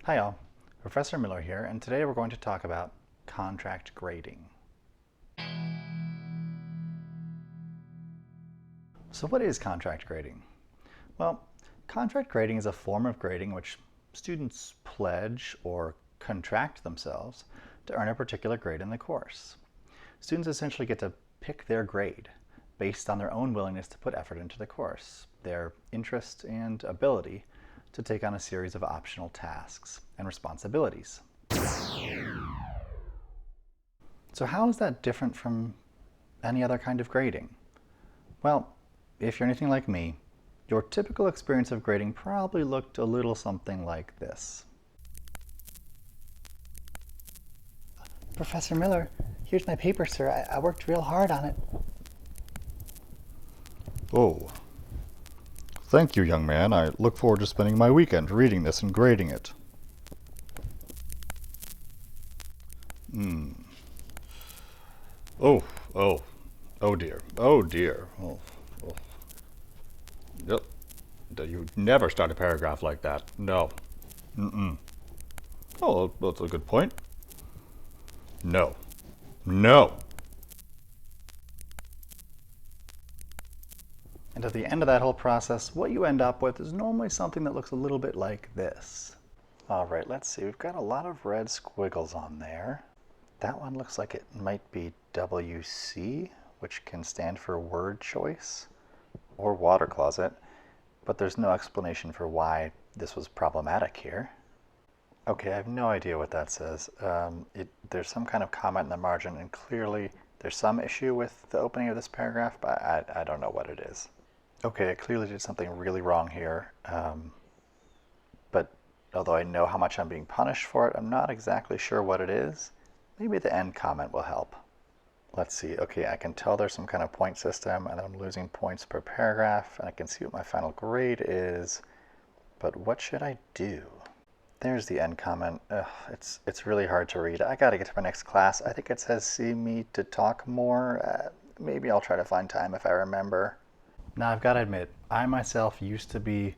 Hi all, Professor Miller here, and today we're going to talk about contract grading. So what is contract grading? Well, contract grading is a form of grading in which students pledge or contract themselves to earn a particular grade in the course. Students essentially get to pick their grade based on their own willingness to put effort into the course, their interest and ability to take on a series of optional tasks and responsibilities. So how is that different from any other kind of grading? Well, if you're anything like me, your typical experience of grading probably looked a little something like this. Professor Miller, here's my paper, sir. I worked real hard on it. Oh, thank you, young man. I look forward to spending my weekend reading this and grading it. Oh, oh, oh dear. Oh dear. Oh. Yep. You never start a paragraph like that. No. Oh, that's a good point. No. No. And at the end of that whole process, what you end up with is normally something that looks a little bit like this. All right, let's see. We've got a lot of red squiggles on there. That one looks like it might be WC, which can stand for word choice, or water closet, but there's no explanation for why this was problematic here. Okay, I have no idea what that says. There's some kind of comment in the margin, and clearly there's some issue with the opening of this paragraph, but I don't know what it is. Okay, it clearly did something really wrong here, but although I know how much I'm being punished for it, I'm not exactly sure what it is. Maybe the end comment will help. Let's see. Okay, I can tell there's some kind of point system, and I'm losing points per paragraph, and I can see what my final grade is, but what should I do? There's the end comment. Ugh, it's really hard to read. I gotta get to my next class. I think it says see me to talk more. Maybe I'll try to find time if I remember. Now I've got to admit, I myself used to be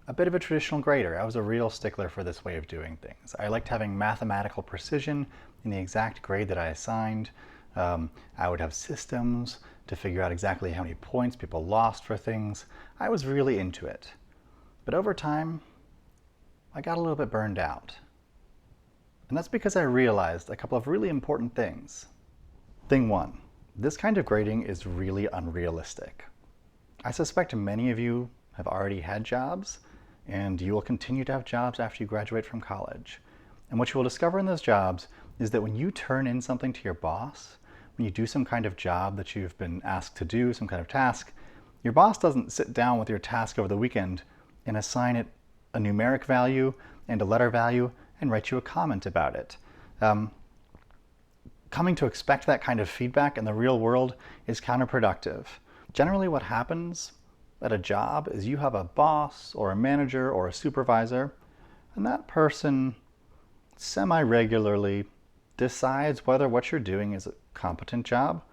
a bit of a traditional grader. I was a real stickler for this way of doing things. I liked having mathematical precision in the exact grade that I assigned. I would have systems to figure out exactly how many points people lost for things. I was really into it. But over time, I got a little bit burned out. And that's because I realized a couple of really important things. Thing one, this kind of grading is really unrealistic. I suspect many of you have already had jobs, and you will continue to have jobs after you graduate from college. And what you will discover in those jobs is that when you turn in something to your boss, when you do some kind of job that you've been asked to do, some kind of task, your boss doesn't sit down with your task over the weekend and assign it a numeric value and a letter value and write you a comment about it. Coming to expect that kind of feedback in the real world is counterproductive. Generally what happens at a job is you have a boss or a manager or a supervisor, and that person semi-regularly decides whether what you're doing is a competent job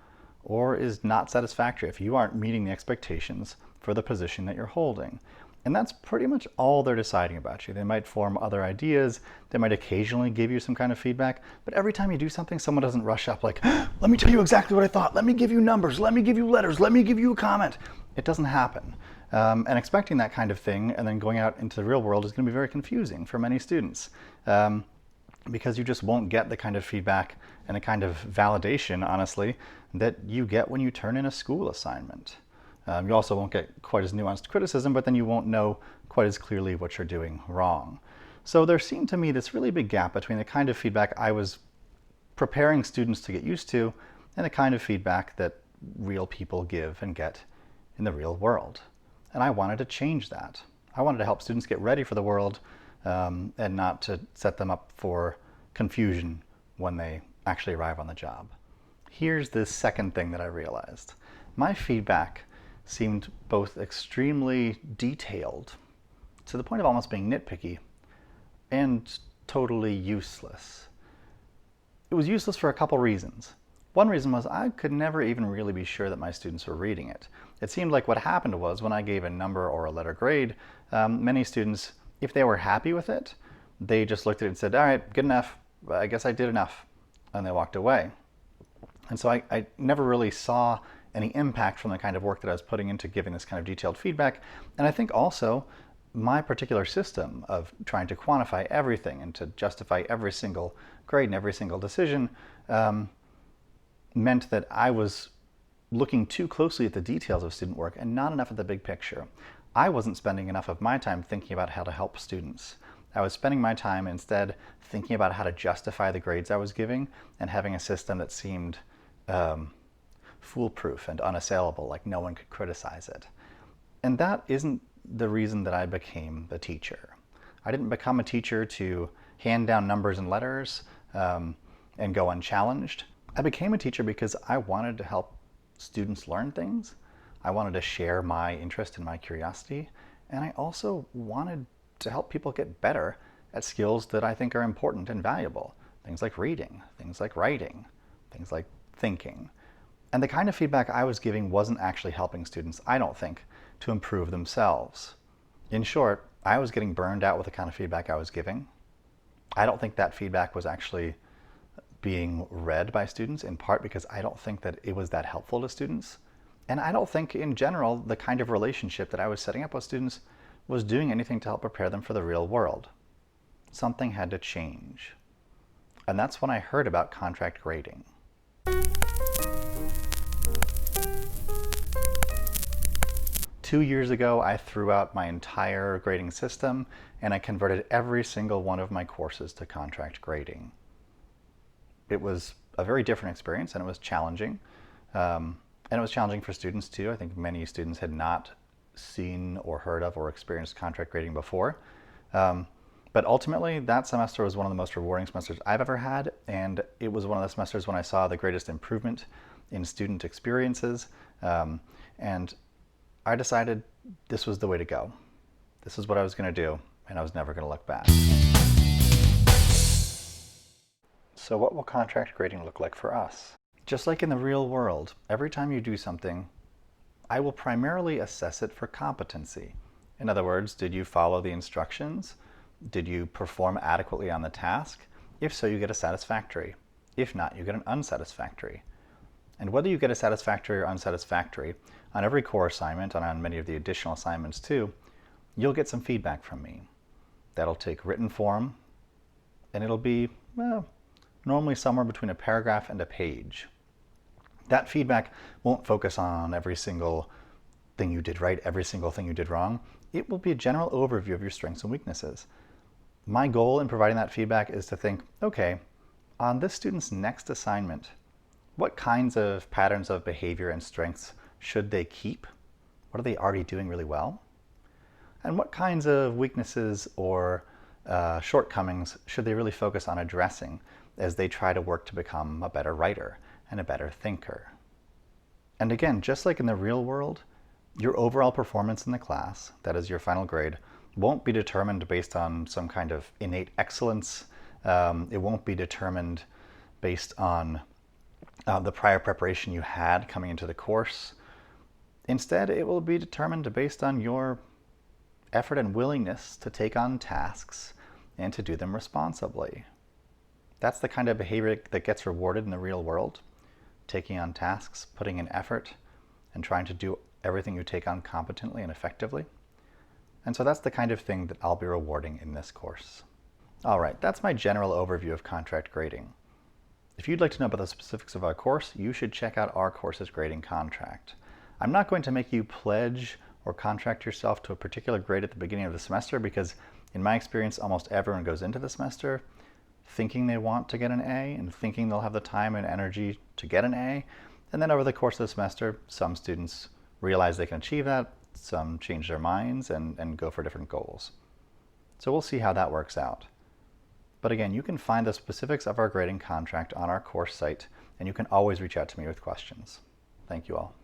or is not satisfactory if you aren't meeting the expectations for the position that you're holding. And that's pretty much all they're deciding about you. They might form other ideas, they might occasionally give you some kind of feedback, but every time you do something, someone doesn't rush up like, let me tell you exactly what I thought, let me give you numbers, let me give you letters, let me give you a comment. It doesn't happen. And expecting that kind of thing and then going out into the real world is going to be very confusing for many students. Because you just won't get the kind of feedback and the kind of validation, honestly, that you get when you turn in a school assignment. You also won't get quite as nuanced criticism, but then you won't know quite as clearly what you're doing wrong. So there seemed to me this really big gap between the kind of feedback I was preparing students to get used to and the kind of feedback that real people give and get in the real world. And I wanted to change that. I wanted to help students get ready for the world and not to set them up for confusion when they actually arrive on the job. Here's the second thing that I realized. My feedback seemed both extremely detailed, to the point of almost being nitpicky, and totally useless. It was useless for a couple reasons. One reason was I could never even really be sure that my students were reading it. It seemed like what happened was when I gave a number or a letter grade, many students, if they were happy with it, they just looked at it and said, all right, good enough. I guess I did enough. And they walked away. And so I never really saw any impact from the kind of work that I was putting into giving this kind of detailed feedback. And I think also my particular system of trying to quantify everything and to justify every single grade and every single decision meant that I was looking too closely at the details of student work and not enough at the big picture. I wasn't spending enough of my time thinking about how to help students. I was spending my time instead thinking about how to justify the grades I was giving and having a system that seemed foolproof and unassailable, like no one could criticize it. And that isn't the reason that I became a teacher. I didn't become a teacher to hand down numbers and letters and go unchallenged. I became a teacher because I wanted to help students learn things. I wanted to share my interest and my curiosity. And I also wanted to help people get better at skills that I think are important and valuable. Things like reading, things like writing, things like thinking. And the kind of feedback I was giving wasn't actually helping students, I don't think, to improve themselves. In short, I was getting burned out with the kind of feedback I was giving. I don't think that feedback was actually being read by students, in part because I don't think that it was that helpful to students. And I don't think, in general, the kind of relationship that I was setting up with students was doing anything to help prepare them for the real world. Something had to change. And that's when I heard about contract grading. 2 years ago, I threw out my entire grading system and I converted every single one of my courses to contract grading. It was a very different experience and it was challenging. And it was challenging for students too. I think many students had not seen or heard of or experienced contract grading before. But ultimately, that semester was one of the most rewarding semesters I've ever had, and it was one of the semesters when I saw the greatest improvement in student experiences. And I decided this was the way to go. This is what I was going to do, and I was never going to look back. So what will contract grading look like for us? Just like in the real world, every time you do something, I will primarily assess it for competency. In other words, did you follow the instructions? Did you perform adequately on the task? If so, you get a satisfactory. If not, you get an unsatisfactory. And whether you get a satisfactory or unsatisfactory, on every core assignment and on many of the additional assignments too, you'll get some feedback from me. That'll take written form, and it'll be, well, normally somewhere between a paragraph and a page. That feedback won't focus on every single thing you did right, every single thing you did wrong. It will be a general overview of your strengths and weaknesses. My goal in providing that feedback is to think, okay, on this student's next assignment, what kinds of patterns of behavior and strengths should they keep? What are they already doing really well? And what kinds of weaknesses or shortcomings should they really focus on addressing as they try to work to become a better writer and a better thinker? And again, just like in the real world, your overall performance in the class, that is your final grade, won't be determined based on some kind of innate excellence. It won't be determined based on the prior preparation you had coming into the course. Instead, it will be determined based on your effort and willingness to take on tasks and to do them responsibly. That's the kind of behavior that gets rewarded in the real world. Taking on tasks, putting in effort, and trying to do everything you take on competently and effectively. And so that's the kind of thing that I'll be rewarding in this course. All right, that's my general overview of contract grading. If you'd like to know about the specifics of our course, you should check out our course's grading contract. I'm not going to make you pledge or contract yourself to a particular grade at the beginning of the semester because in my experience, almost everyone goes into the semester thinking they want to get an A and thinking they'll have the time and energy to get an A. And then over the course of the semester, some students realize they can achieve that, some change their minds and go for different goals. So we'll see how that works out. But again, you can find the specifics of our grading contract on our course site, and you can always reach out to me with questions. Thank you all.